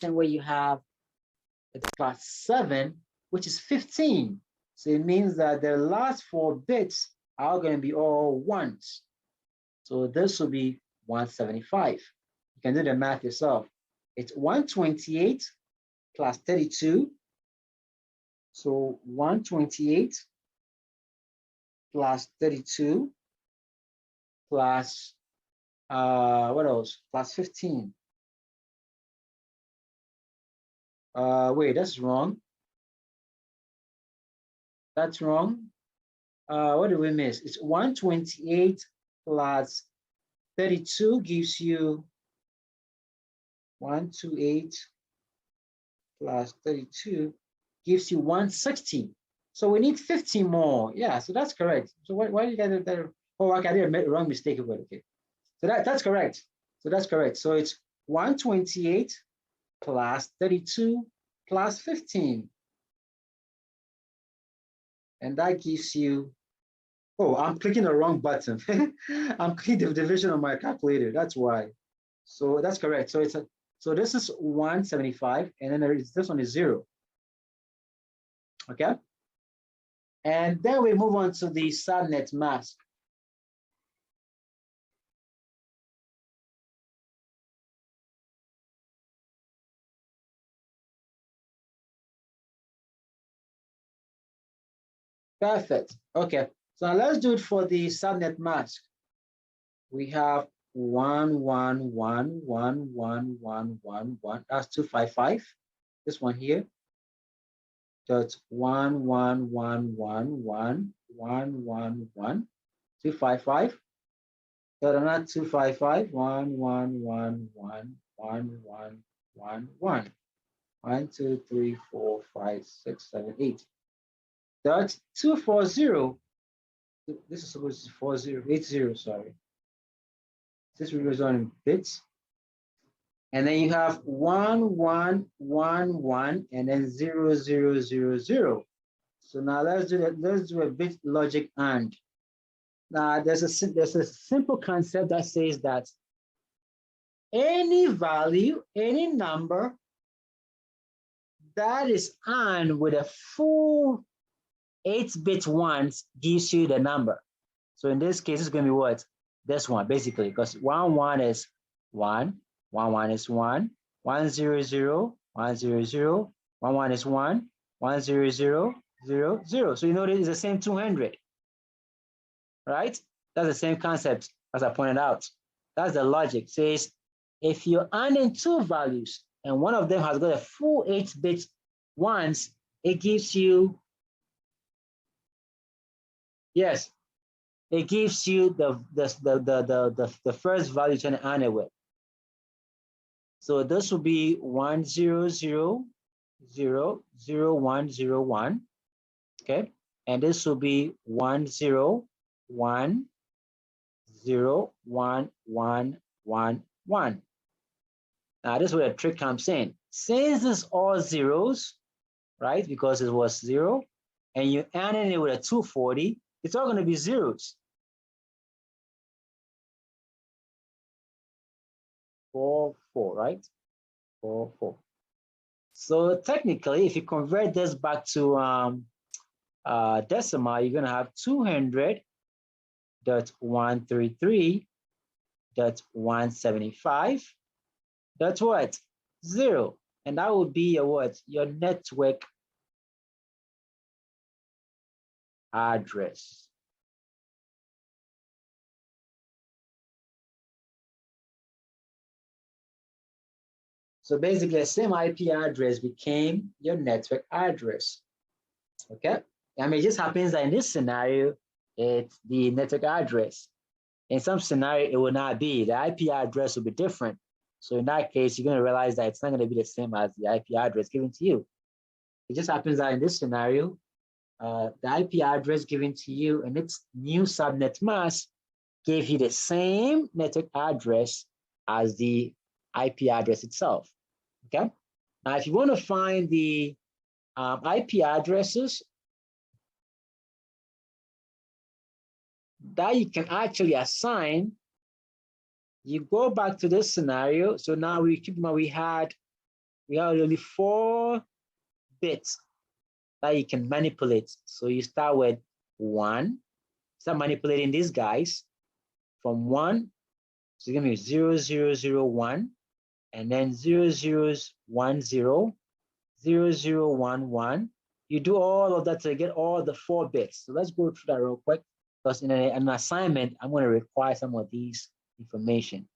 then where you have it's class 7, which is 15. So it means that the last 4 bits are going to be all ones. So this will be 175. You can do the math yourself. It's 128 plus 32. So 128 plus 32 plus, what else? Plus 15. Wait, that's wrong. That's wrong. What did we miss? It's 128 plus 32 gives you 128 plus 32 gives you 160. So we need 50 more. Yeah, so that's correct. So why do you get that? Oh, okay, I did a wrong mistake of it. Okay. So that's correct. So that's correct. So it's 128 plus 32 plus 15. And that gives you, oh, I'm clicking the wrong button. I'm clicking the division on my calculator. That's why. So that's correct. So so this is 175, and then this one is 0. Okay. And then we move on to the subnet mask. Perfect. Okay. So now let's do it for the subnet mask. We have 1111111. That's 255. This one here. That's 1111111. 255. Got another 255. 1111111. 1, 2, 3, 4, 5, 6, 7, 8. That's 240. This is supposed to be 4080, sorry. This goes on in bits. And then you have 1111 and then 0000. So now let's do a bit logic and. Now there's a simple concept that says that any value, any number that is AND with a full 8-bit ones gives you the number. So in this case, it's going to be what? This one, basically, because 1 is 1, 1 is 1, 100, 100, 1 is 1, 100, 0, 0. So you know it's the same 200, right? That's the same concept as I pointed out. That's the logic. It says if you're adding 2 values and one of them has got a full 8-bit ones, it gives you, yes, it gives you the first value to add it with. So this will be 100000101, okay, and this will be 1010111. Now this is where the trick comes in. Since it's all zeros, right? Because it was 0, and you adding it with a 240, it's all going to be zeros. 4, 4, right? 4, 4. So technically, if you convert this back to decimal, you're going to have 200.133.175. That's what? 0. And that would be your what? Your network address. So basically, the same IP address became your network address. Okay? I mean, it just happens that in this scenario, it's the network address. In some scenario, it will not be. The IP address will be different. So in that case, you're going to realize that it's not going to be the same as the IP address given to you. It just happens that in this scenario, the IP address given to you and its new subnet mask gave you the same network address as the IP address itself. Okay. Now, if you want to find the IP addresses that you can actually assign, you go back to this scenario. So now we keep in mind we had we have only 4 bits that you can manipulate. So you start with 1, start manipulating these guys from 1, so give me 0, 0, 0, 1, and then 0, 0, 1, 0, 0, 0, 1, 1. You do all of that to get all the 4 bits. So let's go through that real quick, because in an assignment, I'm going to require some of these information.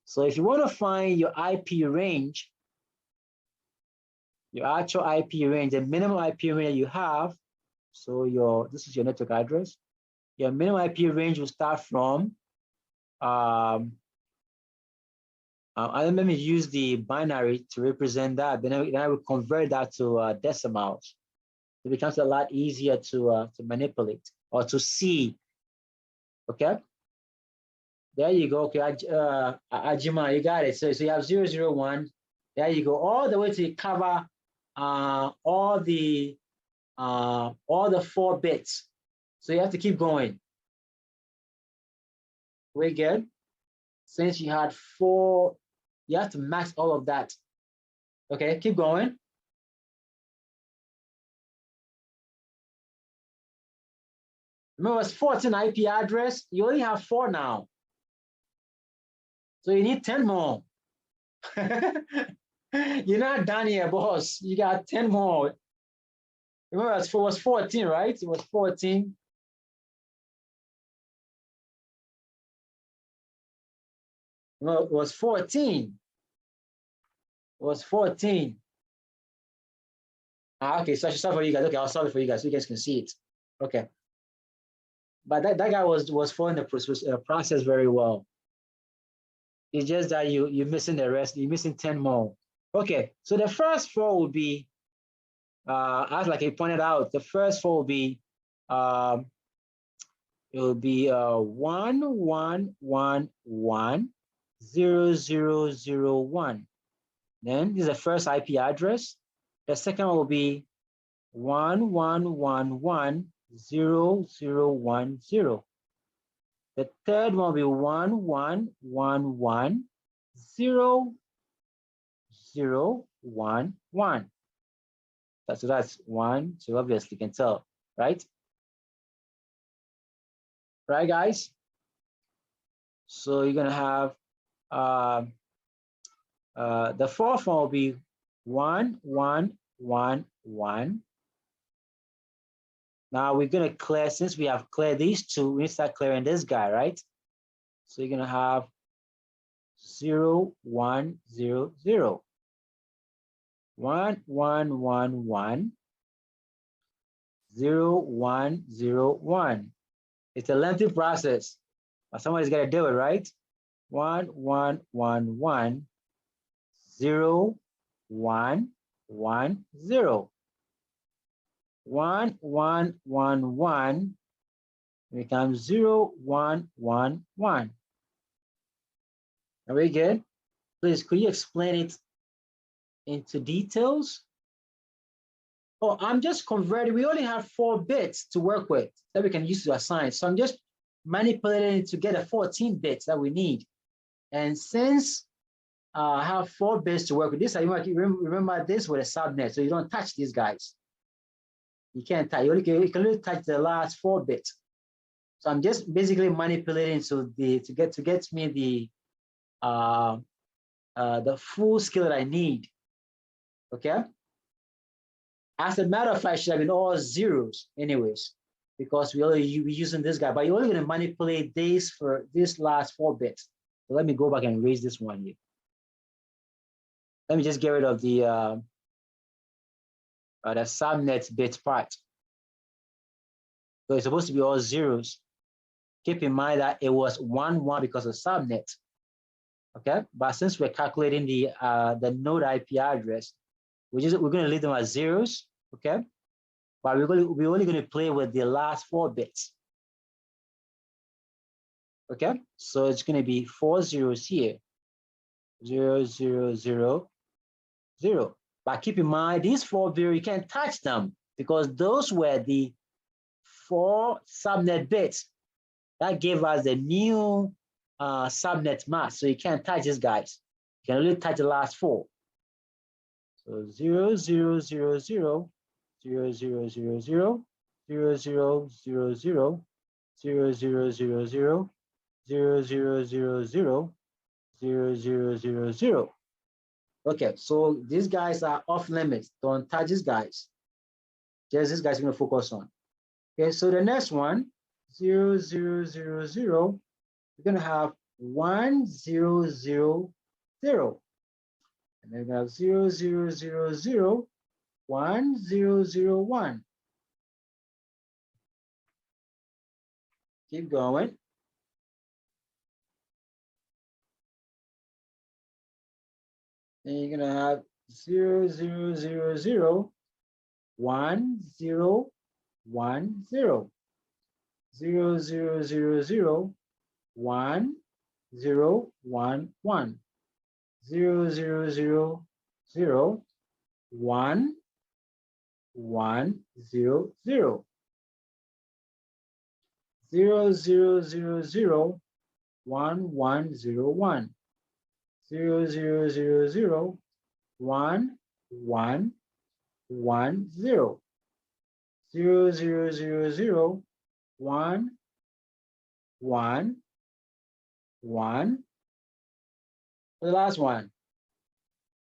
So if you want to find your IP range, your actual IP range, the minimum IP range you have, so this is your network address. Your minimum IP range will start from, let me use the binary to represent that. Then I will convert that to decimals. It becomes a lot easier to manipulate or to see. Okay. There you go. Okay, Ajima, you got it. So you have 001. There you go. All the way to cover all the 4 bits. So you have to keep going. We good? Since you had 4, you have to max all of that. Okay, keep going. Remember, it's 14 IP address. You only have 4 now. So you need 10 more. You're not done here, boss. You got 10 more. Remember, it was 14, right? It was 14. No, it was 14. It was 14. Okay, so I should solve for you guys. Okay, I'll solve it for you guys so you guys can see it. Okay. But that guy was following the process very well. It's just that you're missing the rest. You're missing 10 more. Okay, so the first 4 will be, as like I pointed out, the first 4 will be, it will be 1, 1, 1, 1, 0, 0, 0, 1. Then this is the first IP address. The second one will be 1, 1, 1, 1, 0, 0, 1, 0. The third one will be 1, 1, 1, 1, 0, 0, 1, 1. So that's 1, so obviously you can tell, right? Right, guys? So you're gonna have the fourth one will be 1, 1, 1, 1. Now we're gonna clear, since we have cleared these 2, we need to start clearing this guy, right? So you're gonna have 0, 1, 0, 0. 1, 1, 1, 1. 0, 1, 0, 1. It's a lengthy process, but somebody's got to do it, right? 1, 1, 1, 1, 0, 1, 1, 0. 1, 1, 1, 1 becomes 0, 1, 1, 1. Are we good? Please, could you explain it into details? Oh, I'm just converting. We only have 4 bits to work with that we can use to assign. So I'm just manipulating it to get a 14 bits that we need. And since I have 4 bits to work with this, remember this with a subnet, so you don't touch these guys. You can't touch. You can only touch the last 4 bits. So I'm just basically manipulating to get me the full skill that I need. Okay. As a matter of fact, it should have been all zeros anyways, because we're using this guy, but you're only going to manipulate this for this last 4 bits. So let me go back and erase this one here. Let me just get rid of the subnet bit part. So it's supposed to be all zeros. Keep in mind that it was 1, 1 because of subnet. Okay, but since we're calculating the node IP address, we're going to leave them as zeros. Okay, but we're only going to play with the last 4 bits. Okay, so it's going to be 4 zeros here. 0, 0, 0, 0. But keep in mind, these 4 zeros, you can't touch them because those were the 4 subnet bits that gave us the new subnet mask. So you can't touch these guys. You can only touch the last 4. So 0, 0, 0, 0, 0, 0, 0, 0, 0, 0, 0, 0, 0, 0, 0, 0, 0, 0, 0, 0, 0, 0, 0, 0. Okay, so these guys are off limits. Don't touch these guys. Just these guys we're gonna focus on. Okay, so the next one, 0, 0, 0, 0, we're gonna have 1, 0, 0, 0. And then we have 0, 0, 0, 0, 1, 0, 0, 1. Keep going. Then you're gonna have 0, 0, 0, 0, 1, 0, 1, 0. 0, 0, 0, 0, 1, 0, 1, 1. 0, 0, 0, 0, 1, 1, 0, 0. 0, 0, 0, 0, 1, 1, 0, 1. 0, 0, 0, 0, 1, 1, 1, 0. 0, 0, 0, 0, 1, 1, 1. The last one,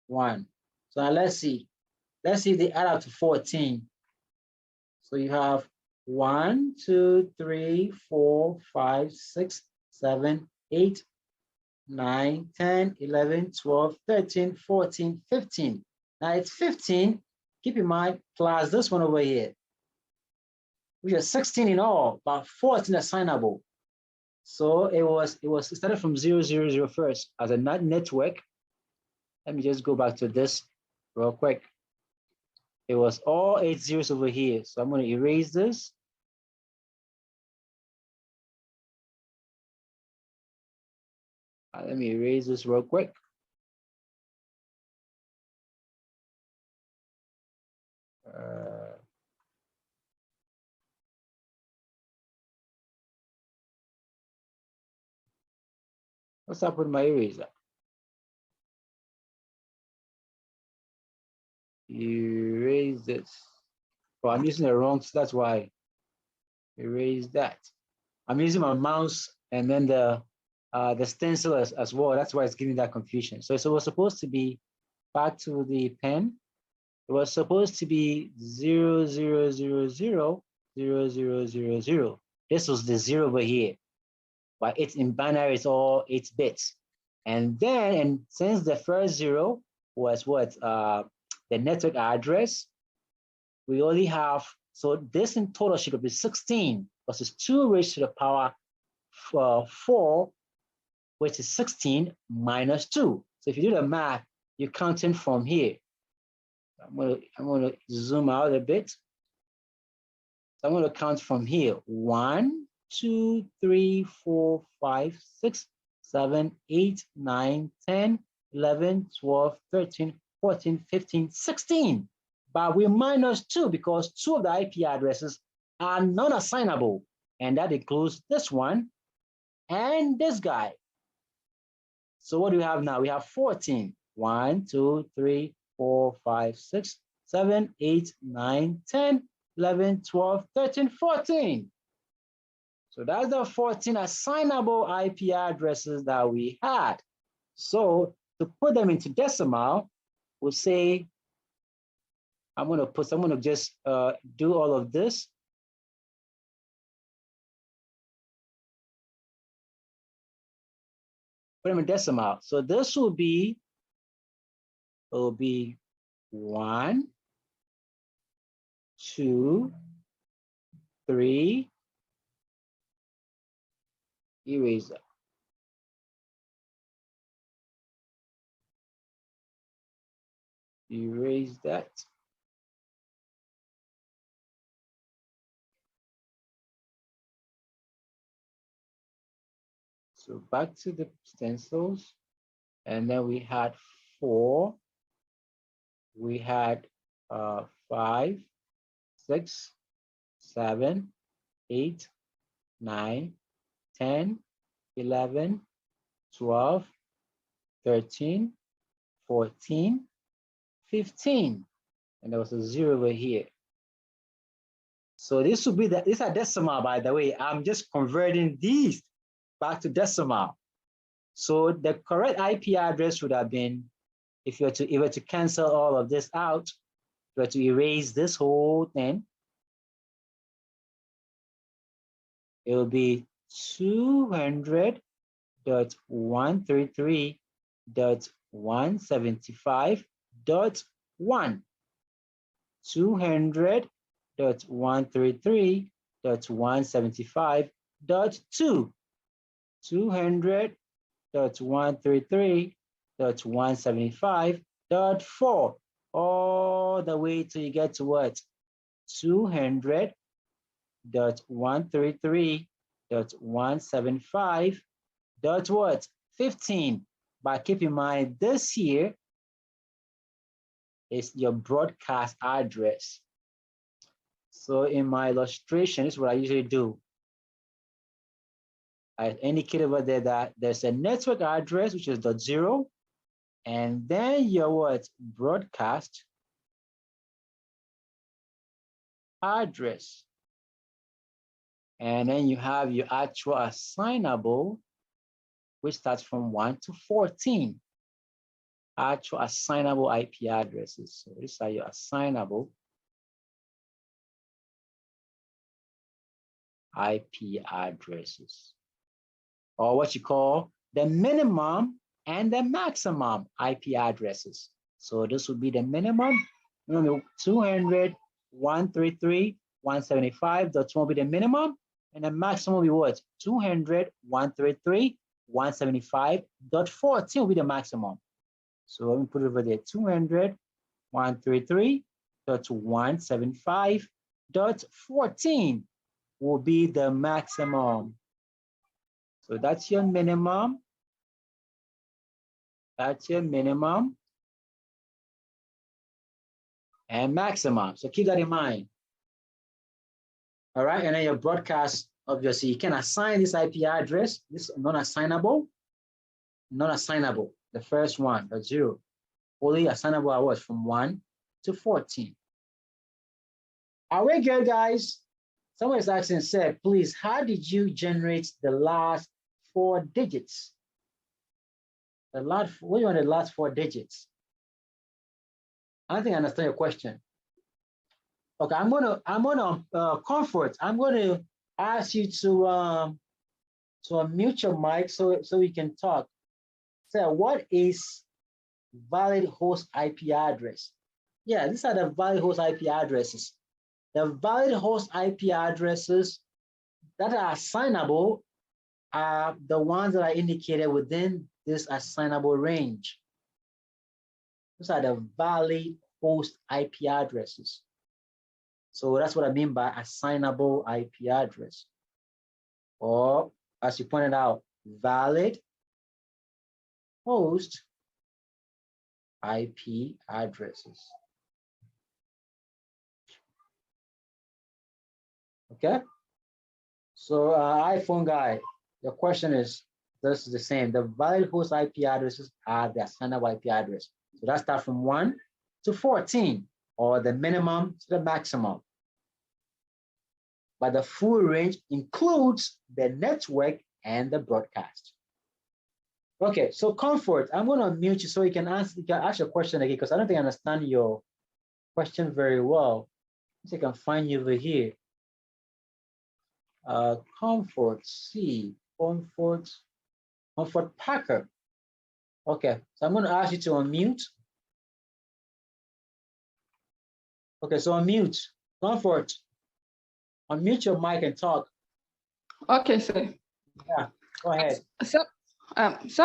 1. So now let's see. Let's see if they add up to 14. So you have 1, 2, 3, 4, 5, 6, 7, 8, 9, 10, 11, 12, 13, 14, 15. Now it's 15. Keep in mind, plus this one over here, which is 16 in all, but 14 assignable. So it started from 0, 0, 0 first as a network. Let me just go back to this real quick. It was all 8 zeros over here. So I'm going to erase this. Let me erase this real quick. What's up with my eraser? Erase this. Oh, I'm using the wrong, so that's why. Erase that. I'm using my mouse and then the stencil as well. That's why it's giving that confusion. So it was supposed to be back to the pen. It was supposed to be 0, 0, 0, 0, 0, 0, 0, 0. This was the 0 over here. But it's in binary, it's all 8 bits. And then, and since the first 0 was what? The network address, we only have, so this in total should be 16, because it's 2 raised to the power 4, which is 16 minus 2. So if you do the math, you're counting from here. I'm going to zoom out a bit. So I'm going to count from here. 1, 2, 3, 4, 5, 6, 7, 8, 9, 10, 11, 12, 13, 14, 15, 16. But we minus 2 because 2 of the IP addresses are non-assignable. And that includes this one and this guy. So what do we have now? We have 14. 1, 2, 3, 4, 5, 6, 7, 8, 9, 10, 11, 12, 13, 14. So that's the 14 assignable IP addresses that we had. So to put them into decimal, we'll say, I'm going to just do all of this. Put them in decimal. So this will be 1, 2, 3, eraser. Erase that. So back to the stencils. And then we had 4. We had 5, 6, 7, 8, 9, 10, 11, 12, 13, 14, 15. And there was a 0 over here. So this would be these are decimal, by the way. I'm just converting these back to decimal. So the correct IP address would have been, if you were to cancel all of this out, you were to erase this whole thing, it will be 200.133.175.1. 200.133.175.2. 200.133.175.4, all the way till you get to what? 200.133.175 dot what? 15. But keep in mind, this here is your broadcast address. So in my illustration, this is what I usually do. I indicated over there that there's a network address, which is .0, and then your what? Broadcast address. And then you have your actual assignable, which starts from 1 to 14. Actual assignable IP addresses. So these are your assignable IP addresses, or what you call the minimum and the maximum IP addresses. So this would be the minimum, 200.133.175.1 will be the minimum, and the maximum will be what? 200.133.175.14 will be the maximum. So let me put it over there, 200.133.175.14 will be the maximum. So that's your minimum. That's your minimum and maximum. So keep that in mind. All right, and then your broadcast, obviously, you can assign this IP address, this non-assignable, the first one, the 0. Only assignable hours from 1 to 14. Are we good, guys? Someone is asking, said, please, how did you generate the last 4 digits? What do you want the last 4 digits? I don't think I understand your question. Okay, I'm gonna Comfort. I'm gonna ask you to unmute your mic so we can talk. So what is valid host IP address? Yeah, these are the valid host IP addresses. The valid host IP addresses that are assignable are the ones that are indicated within this assignable range. Those are the valid host IP addresses. So that's what I mean by assignable IP address. Or, as you pointed out, valid host IP addresses. Okay? So iPhone guy, the question is, this is the same. The valid host IP addresses are the assignable IP address. So that starts from 1 to 14, or the minimum to the maximum. But the full range includes the network and the broadcast. Okay, so Comfort, I'm going to mute you so you can ask your question again, because I don't think I understand your question very well. So I can find you over here. Comfort Packer. Okay, so I'm going to ask you to unmute. Okay, so unmute. Comfort, unmute your mic and talk. Okay, sir. Yeah, go ahead. So,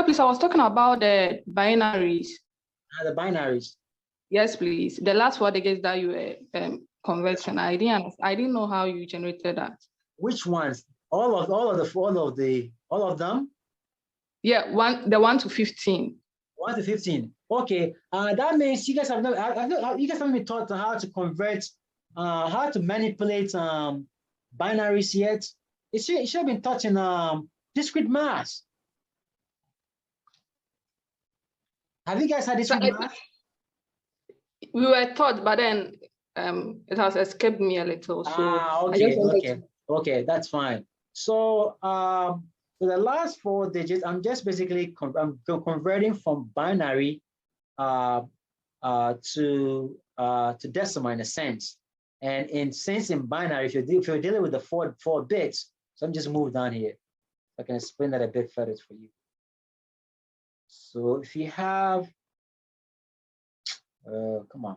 please, I was talking about the binaries. The binaries. Yes, please. The last 4 digits that you were converting. I didn't know how you generated that. Which ones? All of them? Yeah, the 1 to 15. 1 to 15. Okay. That means you guys have not been taught how to convert, how to manipulate binaries yet. It should have been taught in discrete math. Have you guys had discrete math? We were taught, but then it has escaped me a little. So Okay, that's fine. So for the last 4 digits, I'm just basically converting from binary to decimal in a sense. And since in binary, if you're dealing with the four bits, so I'm just move down here. I can explain that a bit further for you. So if you have, come on.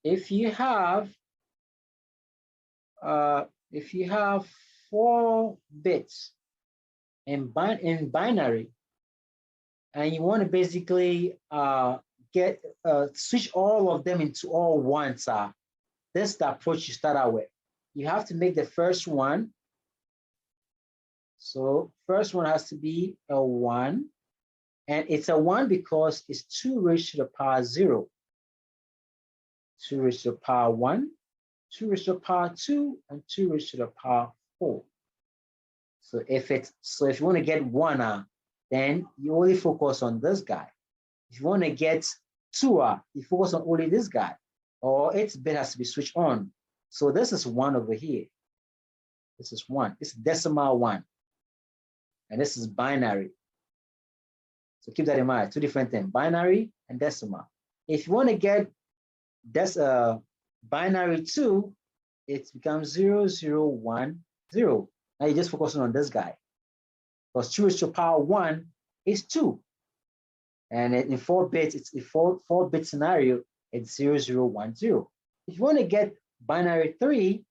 If you have 4 bits in binary, and you want to basically switch all of them into all ones, this is the approach you start out with. You have to make the first one. So first one has to be a 1, and it's a 1 because it's 2 raised to the power 0. 2 raised to the power 1, 2 raised to the power 2, and 2 raised to the power 4. So if you want to get 1, then you only focus on this guy. If you want to get 2, you focus on only this guy, or its bit has to be switched on. So this is 1 over here. This is 1. This is decimal 1. And this is binary. So keep that in mind. 2 different things, binary and decimal. If you want to get binary 2, it becomes 0, 0, 1, 0. Now you're just focusing on this guy. Because 2 raised to the power 1 is 2. And in 4 bits, it's a 4-bit scenario, it's 0, 0, 1, 0. If you want to get binary 3,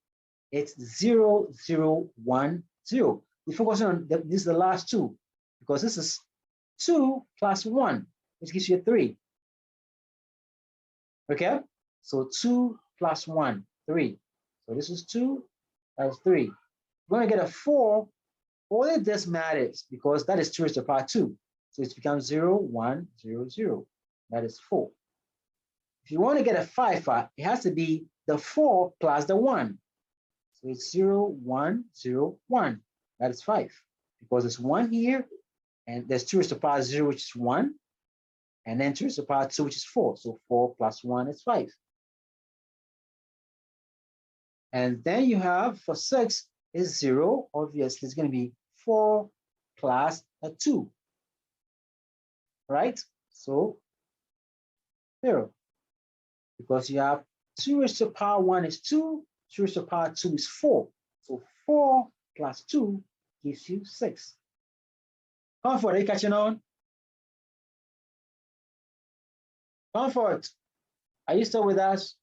it's 0, 0, 1, 0. You're focusing on this is the last 2, because this is 2 plus 1, which gives you a 3. Okay? So 2 plus 1, 3. So this is 2, that's 3. We're going to get a 4. Only this matters because that is 2 raised to the power 2. So it becomes 0, 1, 0, 0. That is 4. If you want to get a 5, it has to be the 4 plus the 1. So it's 0, 1, 0, 1. That is 5. Because there's 1 here, and there's 2 raised to the power 0, which is 1. And then 2 raised to the power 2, which is 4. So 4 plus 1 is 5. And then you have, for 6, is 0. Obviously, it's going to be 4 plus a 2. Right? So 0. Because you have 2 raised to the power 1 is 2. 2 raised to the power 2 is 4. So 4 plus 2 gives you 6. Comfort, are you catching on? Comfort, are you still with us?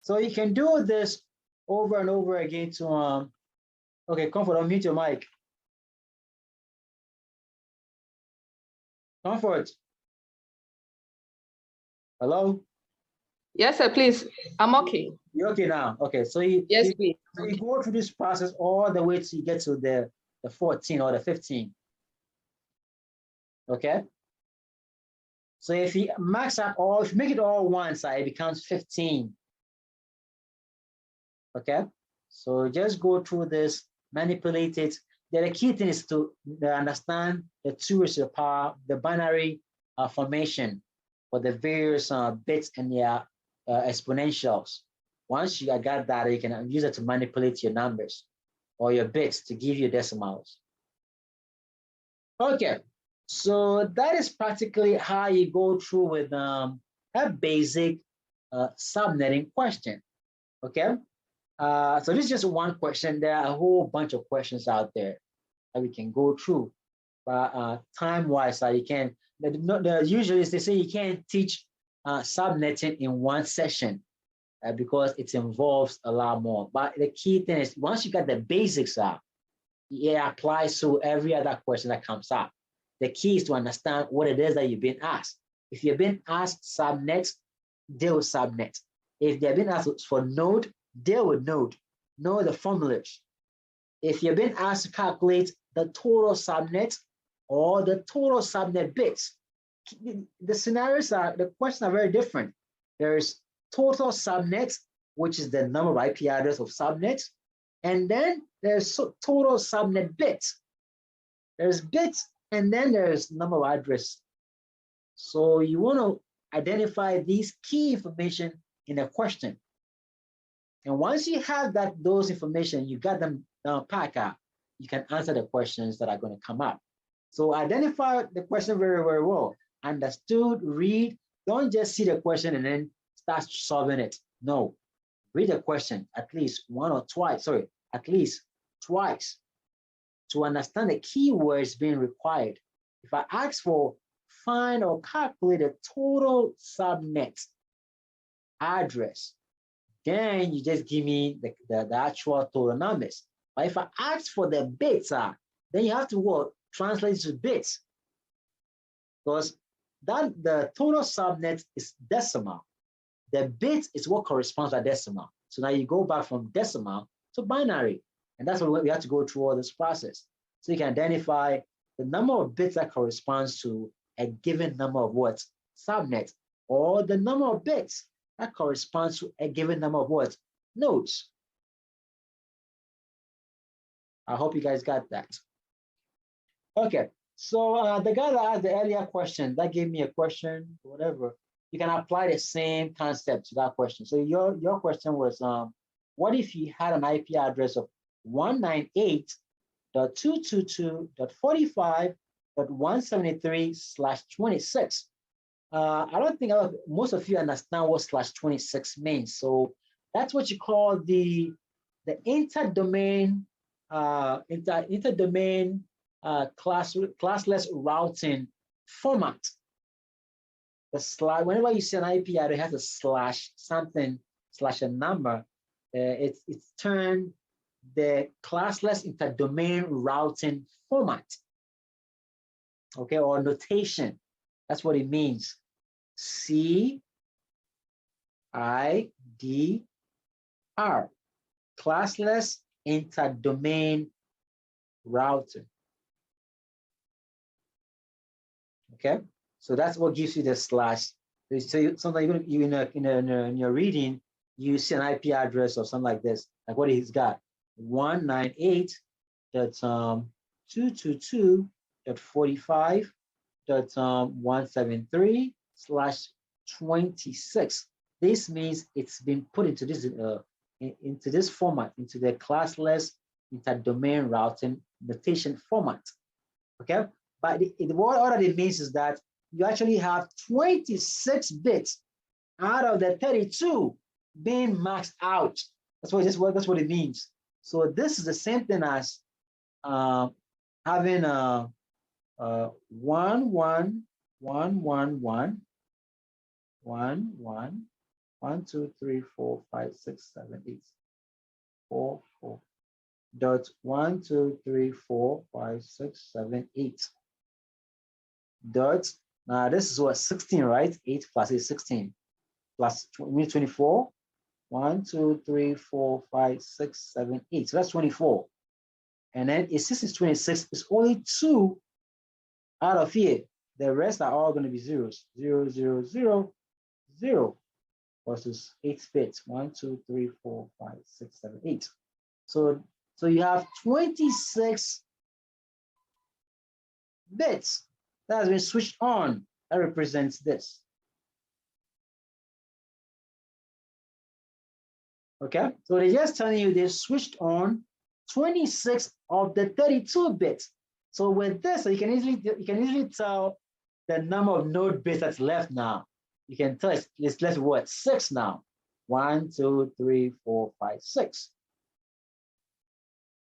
So you can do this over and over again to, okay, Comfort, unmute your mic. Comfort. Hello? Yes, sir, please. I'm okay. You're okay now? Okay, so yes, please. So you go through this process all the way till you get to the 14 or the 15. Okay? So if you max out all, if you make it all one side, it becomes 15. Okay? So just go through this, manipulate it. The key thing is to understand the 2 raised to the power, the binary formation for the various bits and their exponentials. Once you got that, you can use it to manipulate your numbers or your bits to give you decimals. Okay, so that is practically how you go through with a basic subnetting question. Okay, so this is just one question. There are a whole bunch of questions out there that we can go through, but time-wise, you can. Usually, they say you can't teach subnetting in one session because it involves a lot more. But the key thing is once you got the basics out, it applies to every other question that comes up. The key is to understand what it is that you've been asked. If you've been asked subnet, deal with subnet. If they've been asked for node, deal with node. Know the formulas. If you've been asked to calculate the total subnet or the total subnet bits, the scenarios the questions are very different. There's total subnet, which is the number of IP address of subnets, and then there's total subnet bits. There's bits, and then there's number of address. So you want to identify these key information in a question. And once you have those information, you got them down packed out, you can answer the questions that are going to come up. So identify the question very, very well. Understood, read, don't just see the question and then start solving it. No, read the question at least at least twice to understand the keywords being required. If I ask for find or calculate the total subnet address, then you just give me the actual total numbers. But if I ask for the bits, then you have to translate to bits, because the total subnet is decimal. The bit is what corresponds to decimal. So now you go back from decimal to binary, and that's what we have to go through all this process. So you can identify the number of bits that corresponds to a given number of subnet, or the number of bits that corresponds to a given number of nodes. I hope you guys got that. Okay, so the guy that asked the earlier question, that gave me a question, whatever, you can apply the same concept to that question. So your question was, what if you had an IP address of 198.222.45.173/26? I don't think most of you understand what /26 means. So that's what you call the interdomain classless routing format. Whenever you see an IP address, it has a slash something slash a number. It's turned the classless interdomain routing format, okay, or notation. That's what it means. CIDR, classless interdomain routing. Okay, so that's what gives you the slash. So sometimes you in your reading, you see an IP address or something like this, like what he's got, 198.222.45.173/26. This means it's been put into this format, into the classless interdomain routing notation format. Okay, but what it means is that you actually have 26 bits out of the 32 being maxed out. That's what it means. So this is the same thing as having a 1 1 1 1 1 1 1 1 2 3 4 5 6 7 8 4 4 dot 1 2 3 4 5 6 7 8 dot. Now this is what 16, right? 8 plus 8 16 plus 24. 1 2 3 4 5 6 7 8. So that's 24. And then since it's 26, it's only 2 out of here. The rest are all going to be zeros. 0 0 0 0 versus 8 bits. 1 2 3 4 5 6 7 8. So you have 26 bits that has been switched on. That represents this. Okay, so they're just telling you they switched on 26 of the 32 bits. So with this, you can easily tell the number of node bits that's left now. You can tell it's left with what? 6 now. 1 2 3 4 5 6.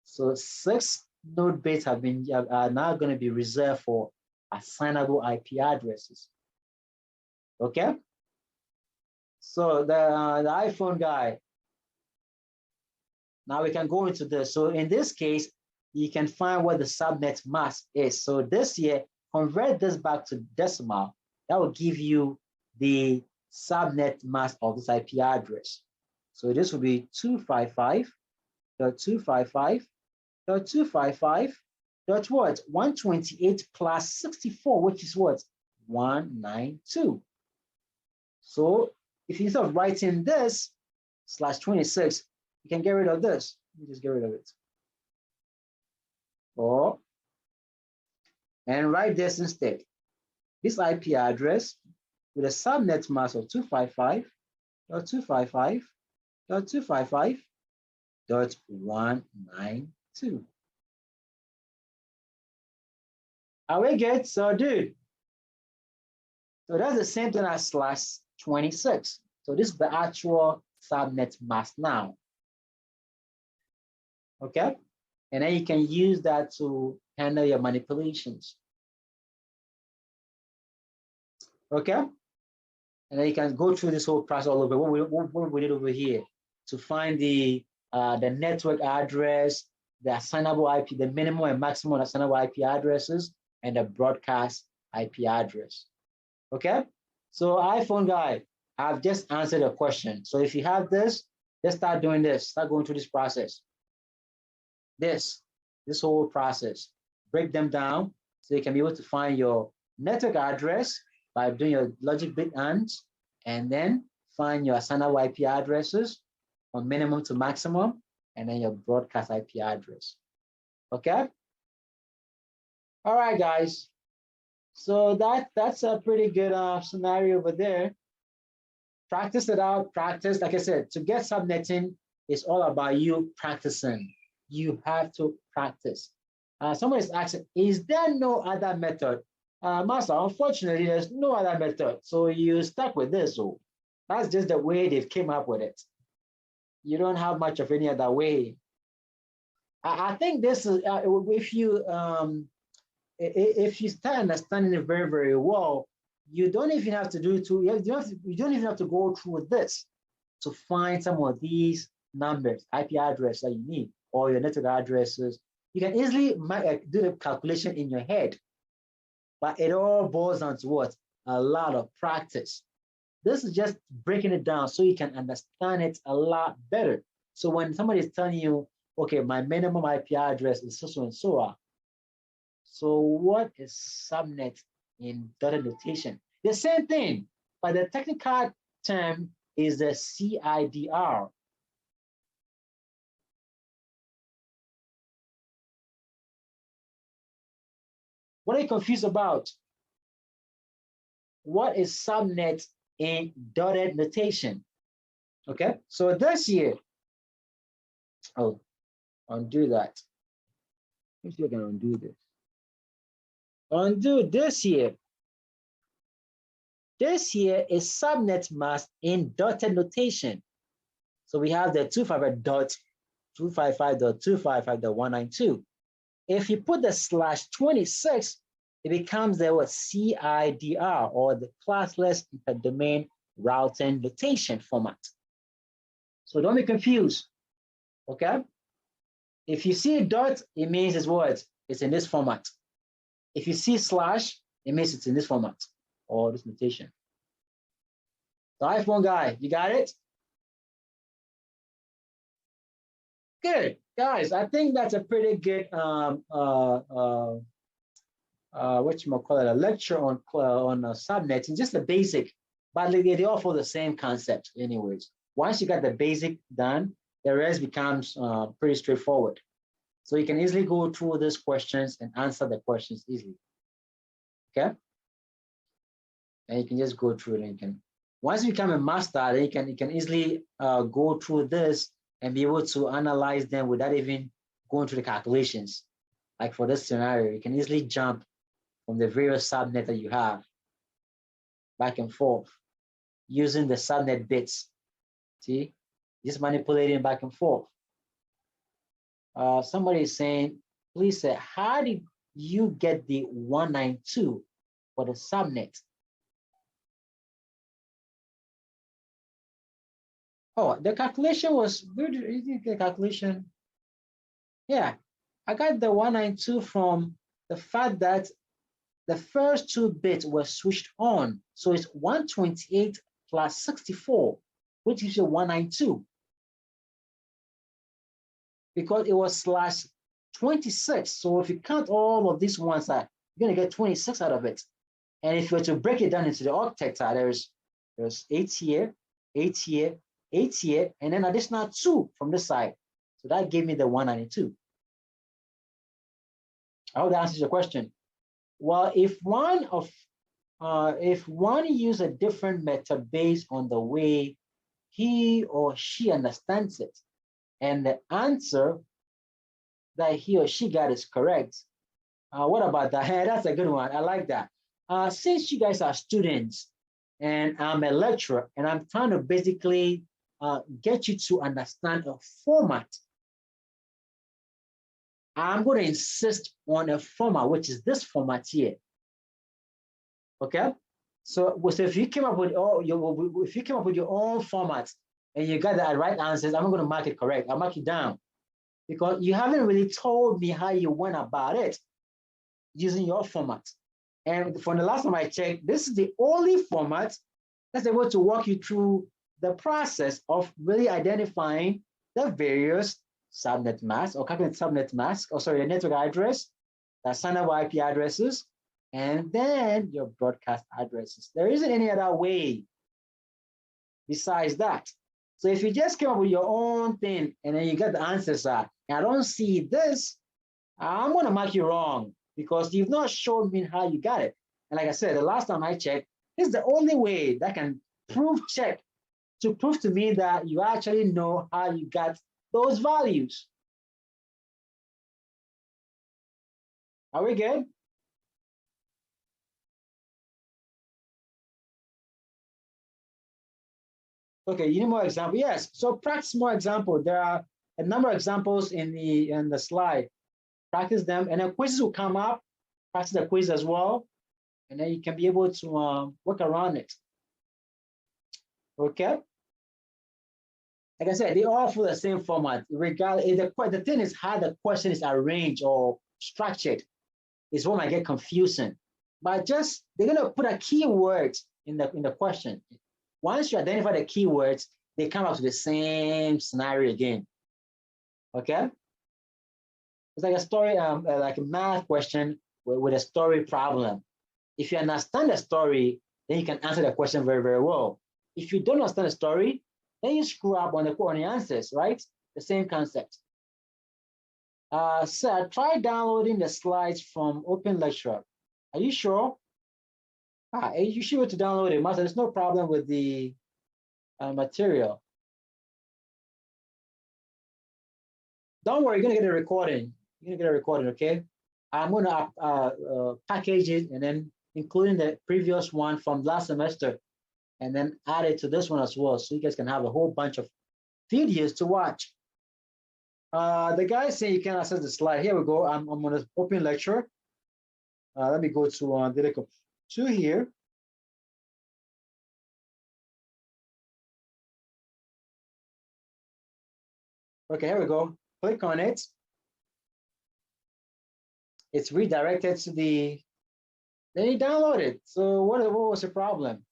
So 6 node bits are now going to be reserved for assignable IP addresses. Okay. So the iPhone guy. Now we can go into this. So in this case, you can find what the subnet mask is. So this here, convert this back to decimal. That will give you the subnet mask of this IP address. So this will be 255.255.255. What? 128 plus 64, which is what? 192. So if you instead of writing this /26, you can get rid of this. You just get rid of it. Or and write this instead. This IP address with a subnet mask of 255.255.255.192. Are we good? So, dude. So that's the same thing as /26. So this is the actual subnet mask now. Okay? And then you can use that to handle your manipulations. Okay? And then you can go through this whole process all over. What we did over here to find the network address, the assignable IP, the minimum and maximum assignable IP addresses, and the broadcast IP address. Okay? So iPhone guy, I've just answered your question. So if you have this, just start doing this. Start going through this process. This whole process. Break them down so you can be able to find your network address by doing your logic bit ANDs, and then find your assignable IP addresses from minimum to maximum, and then your broadcast IP address. Okay? All right, guys. So that's a pretty good scenario over there. Practice it out, practice. Like I said, to get subnetting, it's all about you practicing. You have to practice. Someone is asking, is there no other method? Master, unfortunately, there's no other method. So you stuck with this. So that's just the way they've came up with it. You don't have much of any other way. I think this is, if you start understanding it very, very well, you don't even have to do you don't even have to go through this to find some of these numbers, IP address that you need, or your network addresses. You can easily do the calculation in your head, but it all boils down to what? A lot of practice. This is just breaking it down so you can understand it a lot better. So when somebody is telling you, okay, my minimum IP address is so and so on. So what is subnet in dotted notation? The same thing, but the technical term is the CIDR. What are you confused about? What is subnet in dotted notation? Okay, so this year, oh, undo that. Let's see if I can undo this. Undo this here. This here is subnet mask in dotted notation. So we have the 255.255.255.192. If you put the /26, it becomes the CIDR, or the classless interdomain routing notation format. So don't be confused, okay? If you see a dot, it means it's what? It's in this format. If you see slash, it means it's in this format or this notation. The iPhone guy, you got it? Good, guys. I think that's a pretty good a lecture on subnetting, just the basic, but they all follow the same concept anyways. Once you got the basic done, the rest becomes pretty straightforward. So you can easily go through these questions and answer the questions easily. Okay? And you can just go through it, and you can, once you become a master, then you can easily go through this and be able to analyze them without even going through the calculations. Like for this scenario, you can easily jump from the various subnet that you have back and forth using the subnet bits. See, just manipulating back and forth. Somebody is saying, please say, how did you get the 192 for the subnet? Oh, the calculation was, where did you think the calculation? Yeah, I got the 192 from the fact that the first two bits were switched on. So it's 128 plus 64, which gives you 192. Because it was /26. So if you count all of these ones, you're going to get 26 out of it. And if you were to break it down into the octet, there's 8 here, 8 here, 8 here, and then additional 2 from this side. So that gave me the 192. I hope that answers your question. Well, if one use a different method based on the way he or she understands it, and the answer that he or she got is correct. What about that? That's a good one. I like that. Since you guys are students and I'm a lecturer and I'm trying to basically get you to understand a format, I'm going to insist on a format, which is this format here. Okay. So if you came up with your own format and you got the right answers, I'm not going to mark it correct. I'll mark it down because you haven't really told me how you went about it using your format. And from the last time I checked, this is the only format that's able to walk you through the process of really identifying the various subnet masks or calculate subnet mask, or sorry, the network address, the sign-up IP addresses, and then your broadcast addresses. There isn't any other way besides that. So if you just came up with your own thing and then you get the answers, and I don't see this, I'm going to mark you wrong because you've not shown me how you got it. And like I said, the last time I checked, this is the only way that can prove to me that you actually know how you got those values. Are we good? Okay, you need more example. Yes. So practice more example. There are a number of examples in the slide. Practice them, and then quizzes will come up. Practice the quiz as well, and then you can be able to work around it. Okay. Like I said, they all follow the same format. Regardless, the thing is how the question is arranged or structured is what might get confusing. But just they're gonna put a keyword in the question. Once you identify the keywords, they come up to the same scenario again. Okay? It's like a story, like a math question with a story problem. If you understand the story, then you can answer the question very, very well. If you don't understand the story, then you screw up on the answers, right? The same concept. So try downloading the slides from Open Lecture. Are you sure? You should be able to download it. Master, there's no problem with the material. Don't worry, you're gonna get a recording. You're gonna get a recording, okay? I'm gonna package it and then including the previous one from last semester and then add it to this one as well. So you guys can have a whole bunch of videos to watch. The guy saying you can access the slide. Here we go. I'm gonna open lecture. Let me go to data 2 here. Okay, here we go. Click on it. It's redirected to then you download it. So what was the problem?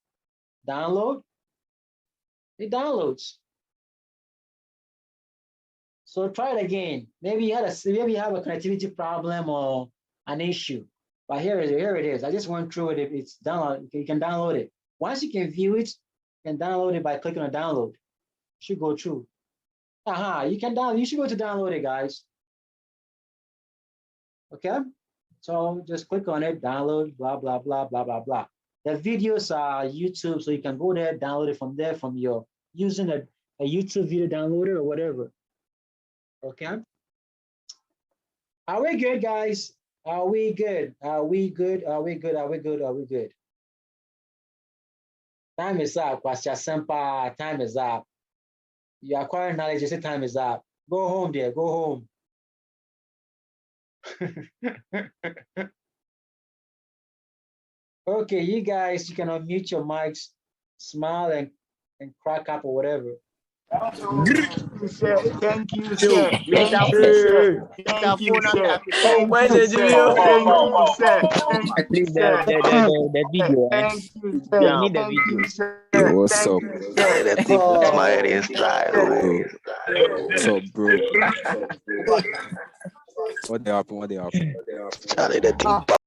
Download? It downloads. So try it again. Maybe you have a connectivity problem or an issue. But here it is. I just went through it. It's download. You can download it. Once you can view it, you can download it by clicking on download. It should go through. You can download. You should go to download it, guys. Okay. So just click on it, download, blah, blah, blah, blah, blah, blah. The videos are YouTube, so you can go there, download it from there, from your using a YouTube video downloader or whatever. Okay. Are we good, guys? Are we good? Are we good? Are we good? Are we good? Are we good? Time is up, Pastor Sempa. Time is up. You acquire knowledge, you say time is up. Go home, dear. Go home. Okay, you guys, you can unmute your mics, smile and crack up or whatever. Thank you, sir. Thank you, sir. Thank you, sir. Thank you, sir. Thank you, sir. Thank you, sir. The video. Thank you, sir. You need the Thank video. you, sir. Yo, what's up? Thank you, What's up, bro? What they happen? Charlie, the thing